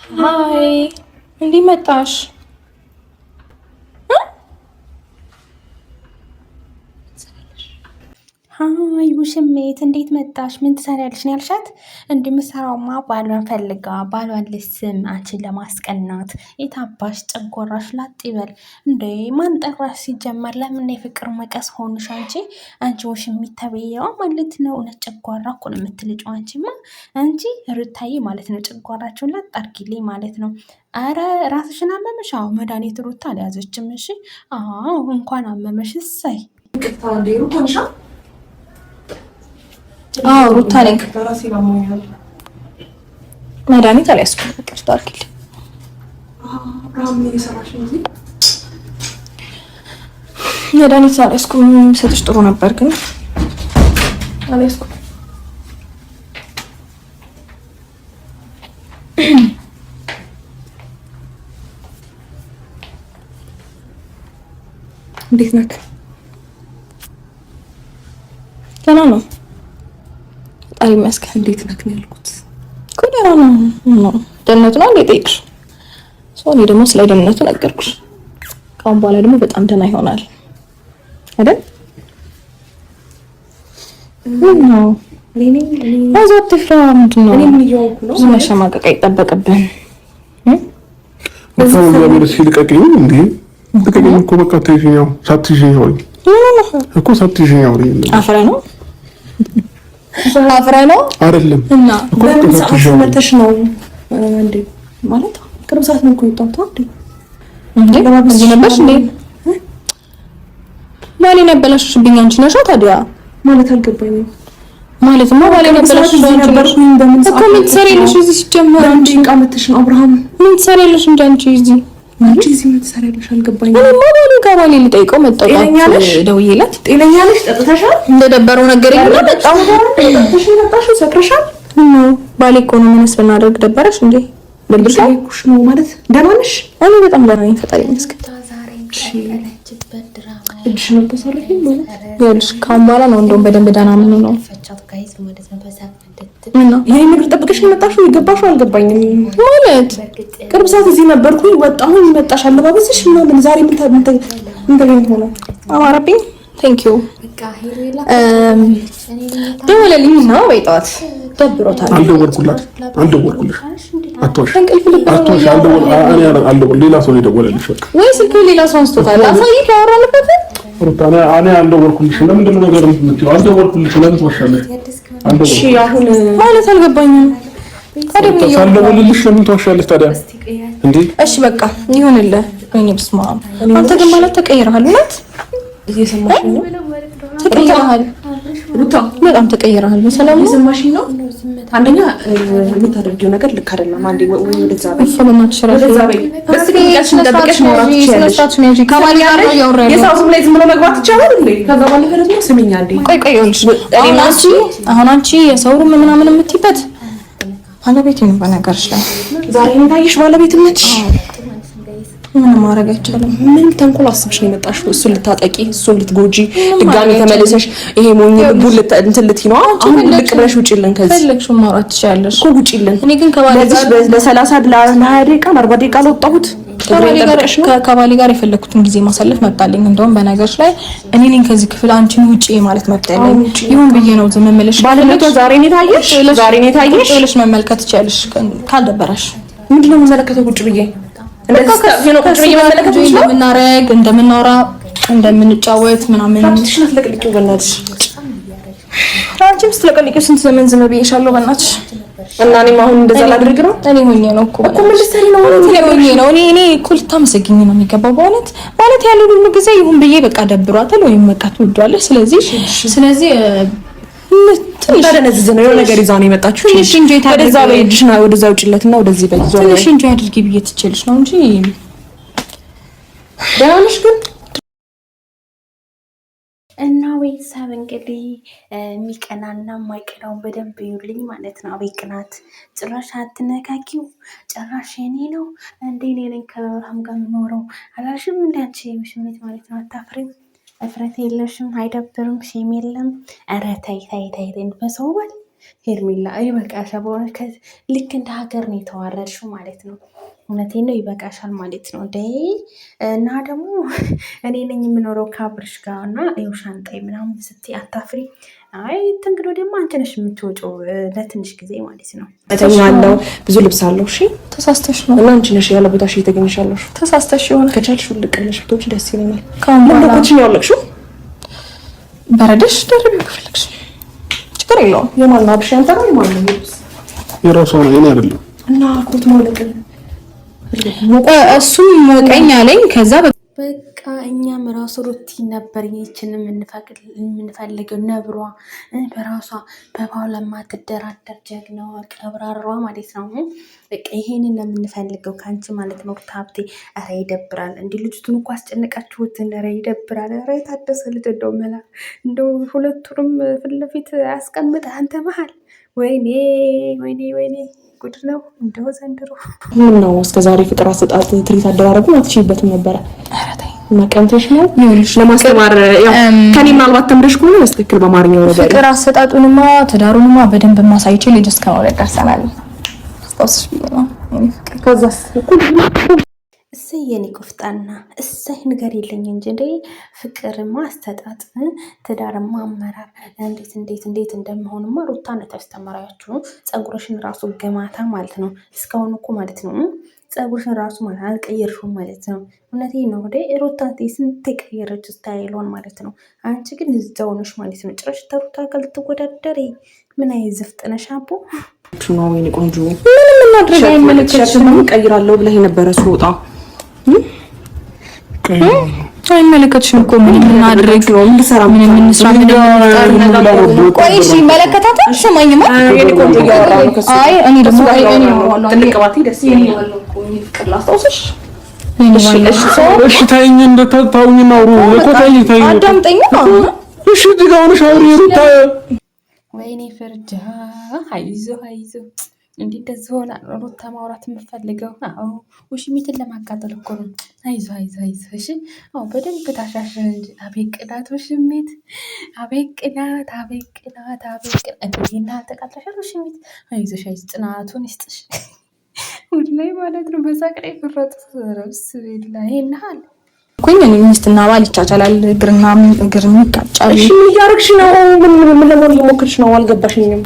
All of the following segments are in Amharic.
Hi, hindi mataas. ሀይ ውሽሜት እንዴት መጣሽ? ምን ትሰሪያለሽ ነው ያልሻት? እንደምሰራውማ ባሏን ፈልጋ ባሏን ልስም አንቺን ለማስቀናት የታባሽ ጨጓራሽ ላጥ ይበል እንዴ! ማን ጠራሽ? ሲጀመር ለምን የፍቅር መቀስ ሆንሽ አንቺ ውሽሚት ተብዬዋ ማለት ነው። እውነት ጨጓራ እኮ ነው የምትልጨው አንቺ ሩታዬ ማለት ነው። ጨጓራችሁን ላጥ አድርጊልኝ ማለት ነው። አረ ራስሽን አመመሽ? አዎ መድኃኒት ሩታ አልያዘችም። እሺ አዎ እንኳን አመመሽ። እሰይ ሩታ ነኝ። መድኃኒት አልያዝኩም። ይቅርታ አድርጊልኝ። መድኃኒት አልያዝኩም። ሰጥሽ ጥሩ ነበር ግን አልያዝኩም። እንዴት ነህ? ደህና ነው ፈጣሪ ይመስገን። እንዴት ነህ ነው ያልኩት እኮ ደህና ነው። ደህንነቱ ነው እንዴ ጠይቅሽ? እኔ ደግሞ ስለ ደህንነቱ ነገርኩሽ። ከአሁን በኋላ ደግሞ በጣም ደህና ይሆናል አይደል? ነው አዛት ፍራ ምንድን ነው? ብዙ መሸማቀቅ አይጠበቅብን። በጣም ያምር ሲልቀቀኝ እንዴ ልቀቀኝ እኮ በቃ ተይሽኛው ሳትይሽኝ ሆይ እኮ ሳትይሽኝ ሆይ አፍራ ነው አይደለም። እና በምን ሰዓት መተሽ ነው እንዴ? ማለት ቅርብ ሰዓት ነው እኮ የወጣሁት እንዴ ለባብስ ነበርሽ እንዴ? ባሌ ነበለሽብኝ አንቺ ነሽ ታዲያ ማለት አልገባኝም። ማለትማ ባሌ ነበለሽብኝ አንቺ ነሽ እኮ ምን ትሰሪያለሽ እዚህ? ሲጀመር አንቺ ቃመተሽ ነው አብርሃም ምን ትሰሪያለሽ እንዴ አንቺ እዚህ? አንቺ እዚህ ምን ትሰሪያለሽ አልገባኝም። እኔ ባሌ ልጠይቀው መጣሁ። ደውዬለት ጤነኛ ነሽ? ጠጥተሻል? እንደደበረው ነገር የለም። በጣም ጠጥተሽ መጣሽ? ሰክረሻል? ባሌ እኮ ነው። ምንስ ብናደርግ ደበረሽ እንዴ? ደብርሻል ነው ማለት ደህና ነሽ? እኔ በጣም ደህና ነኝ ፈጣሪ ይመስገን። እሺ ነው ተሰለፈኝ ማለት ያልሽ ካም በኋላ ነው እንደውም በደንብ ደህና ምን ነው ይሄ ነገር ጠብቀሽ ነው መጣሽው? ይገባሽው? አልገባኝም ማለት ቅርብ ሰዓት እዚህ ነበርኩኝ ወጣሁኝ መጣሽ አለባበስሽ ምናምን ዛሬ ምን ተገኝቶ ነው? አማራብኝ ቴንክ ዩ ደወለልኝ ነው ወይ ጠዋት ደብሮታል። አልደወልኩልሽ አትዋሽ ሌላ ሰው የደወለልሽ በቃ ወይ ስልክ ሌላ ሰው አንስቶታል። አሳይክ ያወራንበት ሩታ እኔ አልደወልኩልሽ። ለምንድን ነው ነገር የምትመጪው? አልደወልኩልሽ ለምን ትዋሻለሽ? እሺ አሁን ማለት አልገባኝም። ታዲያ ሳልደውልልሽ ለምን ትዋሻለሽ ታዲያ እንዴ? እሺ በቃ ይሁንልህ። እኔ ብስማ አንተ ግን ማለት ተቀይረሃል። እውነት እየሰማሽ ነው? ተቀይረሃል ሩታ፣ በጣም ተቀይረሃል። በሰላም እየሰማሽኝ ነው? አንደኛ የምታደርጊው ነገር ልክ አይደለም። አንዴ ወይ ወደዛ በይ ወደዛ በይ በስልክሽን ደብቀሽ ማውራት ትችያለሽ። ከባል ጋር የሰው ስም ላይ ዝም ብሎ መግባት ይቻላል እንዴ? ከዛ ባለ ነገር ነው ስሚኝ አንዴ ቆይ ይኸውልሽ አሁን አንቺ የሰው ሩም ምናምን የምትይበት ባለቤት ነው። በነገርሽ ላይ ዛሬ የታየሽ ባለቤትነትሽ ምን ማድረግ አይቻልም። ምን ተንኮል አስብሽ ነው የመጣሽው? እሱን ልታጠቂ፣ እሱን ልትጎጂ፣ ድጋሚ ተመለሰሽ ይሄ ሞኝ ልቡል እንትን ልትይ ነው። አሁን ልቅ ብለሽ ውጪልን። ከዚህ ፈለግሽ ማውራት ትችያለሽ እኮ ውጪልን። እኔ ግን ከባሌ ጋር ለ30 ለ20 ደቂቃ ለ40 ደቂቃ ለወጣሁት ከባሌ ጋር የፈለኩትን ጊዜ ማሳለፍ መጣልኝ። እንደውም በነገርሽ ላይ እኔ ነኝ ከዚህ ክፍል አንቺን ውጪ ማለት መጣልኝ። ይሁን ብዬ ነው ዝም እምልሽ። ባለቤቷ ዛሬ ነው የታየሽ ብለሽ መመልከት ትችያለሽ ካልደበረሽ። ምንድነው የምመለከተው ቁጭ ብዬ እንደምናረግ እንደምናወራ እንደምንጫወት ምናምን ትሽነት ለቅልቂው በእናትሽ አንቺም ስትለቀልቂው ስንት ዘመን ዝም ብዬሻለሁ በእናትሽ። እና እኔም አሁን እንደዛ ላድርግ ነው? እኔ ሆኜ ነው እኮ ምን ልትሰሪ ነው? እኔ እኮ ልታመሰግኝ ነው የሚገባው በእውነት ማለት ያለው ሁሉ ጊዜ ይሁን ብዬ በቃ ደብሯታል ወይም በቃ ትወዷለሽ። ስለዚህ ታደነዝዝ ነው የሆነ ነገር ይዛው ነው የመጣችው። ትንሽ እንጆይ ታደርጊ ወደዛ በእጅሽና ወደዛ ውጪለትና ወደዚህ በይዞ ትንሽ እንጆይ አድርጊ ብዬ ትችልሽ ነው እንጂ ደህና ነሽ ግን። እና ቤተሰብ እንግዲህ የሚቀናና የማይቀናውን በደንብ ይዩልኝ ማለት ነው። አቤት ቅናት! ጭራሽ አትነካኪው። ጭራሽ የኔ ነው እንዴ? እኔ ነኝ ከአብርሃም ጋር የምኖረው አላልሽም? እንደ አንቺ ምሽሚት ማለት ነው። አታፍሪም? እፍረት የለሽም? አይደብርም? ሼም የለም? ኧረ ተይ በሰው ባል ሄርሜላ ይበቃሻል። በእውነት ልክ እንደ ሀገር ነው የተዋረድሽው ማለት ነው። እውነቴን ነው ይበቃሻል ማለት ነው። እና ደግሞ እኔ ነኝ የምኖረው ከአብርሽ ጋር እና ይኸው ሻንጣይ ምናምን ስትይ አታፍሪ? አይ እንግዲህ ደግሞ አንቺ ነሽ የምትወጪው ለትንሽ ጊዜ ማለት ነው። እተኛለሁ፣ ብዙ ልብስ አለው። እሺ ተሳስተሽ ነው እና አንቺ ነሽ ያለ ቦታሽ እየተገኘሻለሽ። ተሳስተሽ ይሆን ከቻልሽ ውልቅ ብለሽ ብትወጪ ደስ ይለኛል። ምን ነው ኮችን ያወለቅሽው? በረደሽ ደርብ ይፈልግሽ ችግር የለውም። የማን ነው አብርሽ? አንተ ነው የማን ነው? ልብስ የራሷ ነው የኔ አይደለም። እና ኮት ማውለቅ እሱም ሞቀኝ አለኝ። ከዛ በቃ እኛም ራሱ ሩቲ ነበር ይችን የምንፈልገው ነብሯ በራሷ በባሏ የማትደራደር ጀግናዋ ቀብራሯ ማለት ነው። በቃ ይሄንን ነው የምንፈልገው ከአንቺ ማለት ነው ሀብቴ። ኧረ ይደብራል። እንዲህ ልጅቱን እኮ አስጨንቃችሁትን። ኧረ ይደብራል። ኧረ የታደሰ ልጅ እንደው መላ እንደው ሁለቱንም ፊት ለፊት አስቀምጠህ አንተ መሀል ወይኔ ወይኔ ወይኔ ጉድ ነው እንደው ዘንድሮ። ምን ነው እስከ ዛሬ ፍቅር አሰጣጥ ትሪት አደራረጉን አትችይበትም ነበረ? ኧረ ተይ መቀንተሽ ነው ይኸውልሽ። ለማስተማር ያው ከኔ ምናልባት ተምረሽ ከሆነ በትክክል በአማርኛው ነገር ፍቅር አሰጣጡንማ ትዳሩንማ በደንብ ማሳይቼ ልጅ እስከማውለድ ደርሰናል። አስታውስሽ ቢሆን እኔ ፍቅር ከዛስ እሰይ የኔ ቆፍጣና እሰይ ነገር የለኝ እንጂ እንደ ፍቅርማ አስተጣጥ ትዳርማ አመራር እንዴት እንደምሆንማ ሩታ ነው ታስተምራችሁ። ፀጉርሽን ራሱ ገማታ ማለት ነው። እስካሁን እኮ ማለት ነው ፀጉርሽን ራሱ ማለት አልቀየርሽውም ማለት ነው። እውነቴን ነው ወደ ሩታ ስንት የቀየረች ስታይሏን ማለት ነው። አንቺ ግን እዛው ነሽ ማለት ነው። ጭራሽ ተሩታ ጋር ልትወዳደሪ ምን አይዘፍጥነሽ አቦ ነው ወይኔ ቆንጆ ምንም እናድርግ አይመለከትሽም። ቀይራለሁ ብለህ የነበረ ስወጣ አይመለከትሽም እኮ ምን እናድርግ ነው እንድሰራ ምን እንስራ ምን ቆይ እሺ ይመለከታታል። ሰማኝማ የኔ ቆንጆ እያወራሁ ነው። አይ እኔ ደግሞ እኔ አወራዋለሁ ትልቅባቲ ደስ ይለኛል እኮ ፍቅር ላስታውስሽ። እሺ ታይኝ እንደታውኝ ነው እኮ ታይኝ አዳምጠኝ። እሺ ድጋውንሽ አውሪ ሩታ ወይኔ ፍርጃ አይዞ እንዴ እንደዚህ ሆና ሩታ ማውራት የምፈልገው። አዎ ውሽሚትን ለማቃጠል እኮ ነው። አይዞ እሺ። አዎ በደንብ ታሻሽ እንጂ አቤት ቅናት ውሽሚት፣ አቤት ቅናት እንዴና ተቃጥለሻል ውሽሚት። አይዞሽ ጽናቱን ይስጥሽ። ሁላይ ማለት ነው በሳቅሬ ፍረጥ ረብስ ቤላ ይሄናል ኮኝ ነው ሚስትና ባል ይቻቻላል። እግርና እግር ይጋጫል። እሺ ምን ያርክሽ ነው? ምን ለሞን እየሞከርሽ ነው? አልገባሽኝም።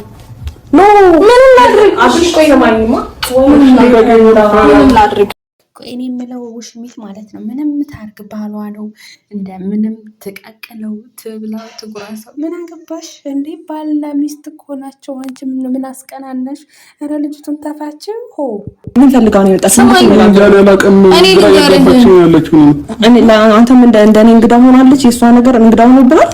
ኖ ምን ላድርግ? አብሽ ቆይ ለማንኛውም ምን ላድርግ? ቆይ እኔ የምለው ውሽሚት ማለት ነው ምንም ታርግ ባሏ ነው እንደምንም ትቀቅለው ትብላው ትጉራሰው ምን አገባሽ እንዴ? ባልና ሚስት እኮ ናቸው። አንቺ ምን አስቀናነሽ? ኧረ ልጅቱን ተፋችው ሆ ምን ፈልጋው ነው የመጣው? አንተም እንደኔ እንግዳ ሆናለች። የእሷ ነገር እንግዳ ሆኖብናል።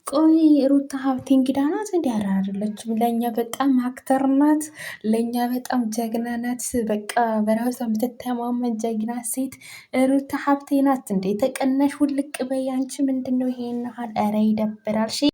ቆይ ሩታ ሀብቴ እንግዳ ናት እንዲ አይደለችም። ለእኛ በጣም አክተር ናት። ለእኛ በጣም ጀግና ናት። በቃ በራሷ የምትተማመን ጀግና ሴት ሩታ ሀብቴ ናት። እንዴ ተቀናሽ ውልቅ በይ አንቺ። ምንድን ነው ይሄን? ኧረ ይደብራል።